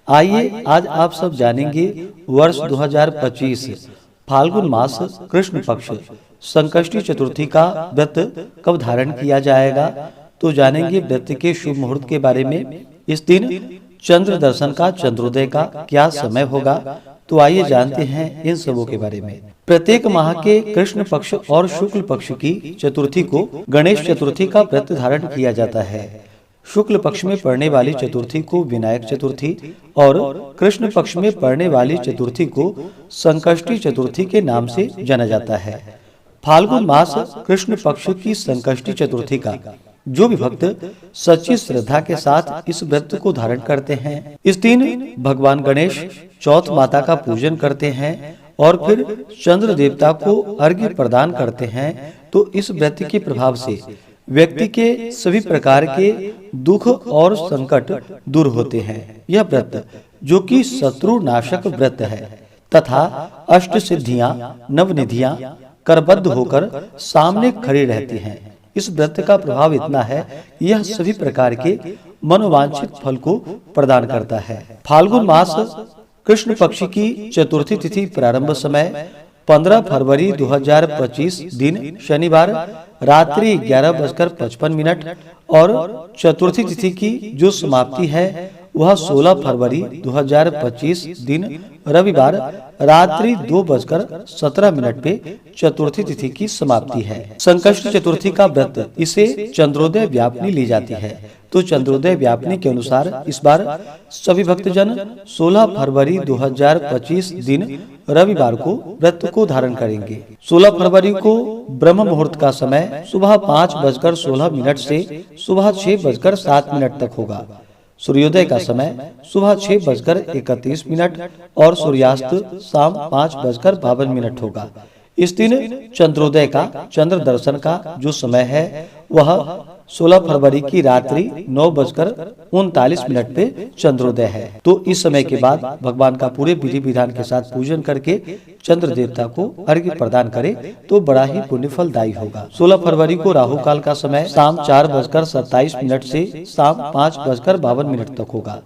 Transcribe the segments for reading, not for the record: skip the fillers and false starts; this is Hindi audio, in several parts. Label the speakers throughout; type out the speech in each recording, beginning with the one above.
Speaker 1: आइए आज आप सब जानेंगे वर्ष 2025 फाल्गुन मास कृष्ण पक्ष संकष्टी चतुर्थी का व्रत कब धारण किया जाएगा। तो जानेंगे व्रत के शुभ मुहूर्त के बारे में। इस दिन चंद्र दर्शन का चंद्रोदय का क्या समय होगा। तो आइए जानते हैं इन सबों के बारे में। प्रत्येक माह के कृष्ण पक्ष और शुक्ल पक्ष की चतुर्थी को गणेश चतुर्थी का व्रत धारण किया जाता है। शुक्ल पक्ष में पड़ने वाली चतुर्थी को विनायक चतुर्थी और कृष्ण पक्ष में पड़ने वाली चतुर्थी को संकष्टी चतुर्थी के नाम से जाना जाता है। फाल्गुन मास कृष्ण पक्ष की संकष्टी चतुर्थी का जो भी भक्त सच्ची श्रद्धा के साथ इस व्रत को धारण करते हैं, इस दिन भगवान गणेश चौथ माता का पूजन करते हैं और फिर चंद्र देवता को अर्घ्य प्रदान करते हैं। तो इस व्रत के प्रभाव से व्यक्ति के सभी प्रकार के दुख और संकट दूर होते हैं। यह व्रत जो कि शत्रु नाशक व्रत है तथा अष्ट सिद्धियां नवनिधियां करबद्ध होकर सामने खड़ी रहती हैं। इस व्रत का प्रभाव इतना है कि यह सभी प्रकार के मनोवांछित फल को प्रदान करता है। फाल्गुन मास कृष्ण पक्ष की चतुर्थी तिथि प्रारंभ समय 15 फरवरी 2025 दिन शनिवार रात्रि 11:55 और चतुर्थी तिथि की जो समाप्ति है वह 16 फरवरी 2025 दिन रविवार रात्रि 2:17 पे चतुर्थी तिथि की समाप्ति है। संकष्टी चतुर्थी का व्रत इसे चंद्रोदय व्यापनी ली जाती है। तो चंद्रोदय व्यापनी के अनुसार इस बार सभी भक्तजन 16 फरवरी 2025 दिन रविवार को व्रत को धारण करेंगे। 16 फरवरी को ब्रह्म मुहूर्त का समय सुबह 5:16 से सुबह 6:07 तक होगा। सूर्योदय का समय सुबह 6:31 और सूर्यास्त शाम 5:52 होगा। इस दिन चंद्रोदय का चंद्र दर्शन का जो समय है वह 16 फरवरी की रात्रि 9:39 पे चंद्रोदय है। तो इस समय के बाद भगवान का पूरे विधि विधान के साथ पूजन करके चंद्र देवता को अर्घ्य प्रदान करे तो बड़ा ही पुण्य फलदायी होगा। 16 फरवरी को राहु काल का समय शाम 4:27 से शाम 5:52 तक होगा।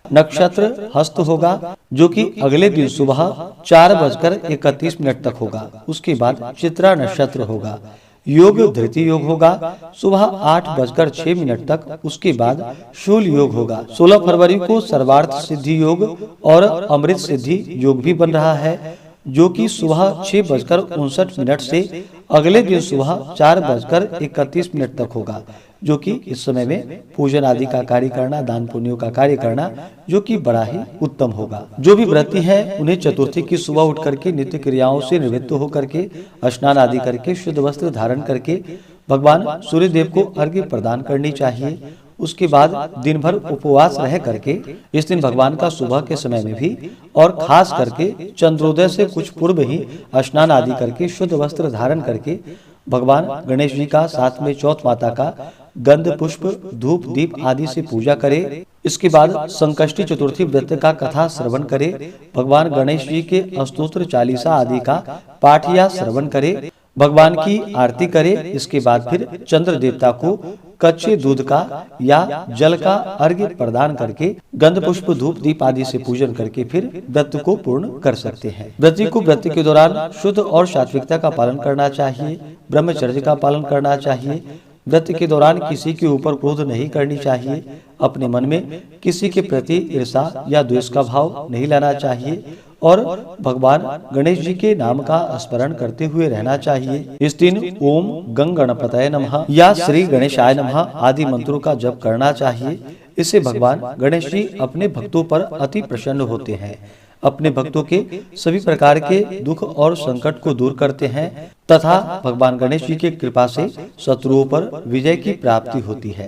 Speaker 1: नक्षत्र हस्त होगा जो कि अगले दिन सुबह 4:31 तक होगा। उसके बाद चित्रा नक्षत्र होगा। योग धृति योग होगा सुबह 8:06 तक। उसके बाद शूल योग होगा। 16 फरवरी को सर्वार्थ सिद्धि योग और अमृत सिद्धि योग भी बन रहा है जो कि सुबह 6:59 से अगले दिन सुबह 4:31 तक होगा। जो कि इस समय में पूजन आदि का कार्य करना, दान पुण्यों का कार्य करना जो कि बड़ा ही उत्तम होगा। जो भी व्रती हैं उन्हें चतुर्थी की सुबह उठ करके नित्य क्रियाओं से निवृत्त होकर के स्नान आदि करके शुद्ध वस्त्र धारण करके भगवान सूर्य देव को अर्घ्य प्रदान करनी चाहिए। उसके बाद दिन भर उपवास रह करके इस दिन भगवान का सुबह के समय में भी और खास करके चंद्रोदय से कुछ पूर्व ही स्नान आदि करके शुद्ध वस्त्र धारण करके भगवान गणेश जी का साथ में चौथ माता का गंध पुष्प धूप दीप आदि से पूजा करे। इसके बाद संकष्टी चतुर्थी व्रत का कथा श्रवण करे। भगवान गणेश जी के स्तोत्र चालीसा आदि का पाठ या श्रवण करे। भगवान की आरती करे। इसके बाद फिर चंद्र देवता को कच्चे दूध का या जल का अर्घ्य प्रदान करके गंध पुष्प धूप दीप आदि से पूजन करके फिर व्रत को पूर्ण कर सकते हैं। व्रती को व्रत के दौरान शुद्ध और सात्विकता का पालन करना चाहिए। ब्रह्मचर्य का पालन करना चाहिए। व्रत के दौरान किसी के ऊपर क्रोध नहीं करनी चाहिए। अपने मन में किसी के प्रति ईर्षा या द्वेष का भाव नहीं लाना चाहिए और भगवान गणेश जी के नाम का स्मरण करते हुए रहना चाहिए। इस दिन ओम गंग गणपतये नमः या श्री गणेशाय नमः आदि मंत्रों का जप करना चाहिए। इससे भगवान गणेश जी अपने भक्तों पर अति प्रसन्न होते हैं। अपने भक्तों के सभी प्रकार के दुख और संकट को दूर करते हैं तथा भगवान गणेश जी की कृपा से शत्रुओं पर विजय की प्राप्ति होती है।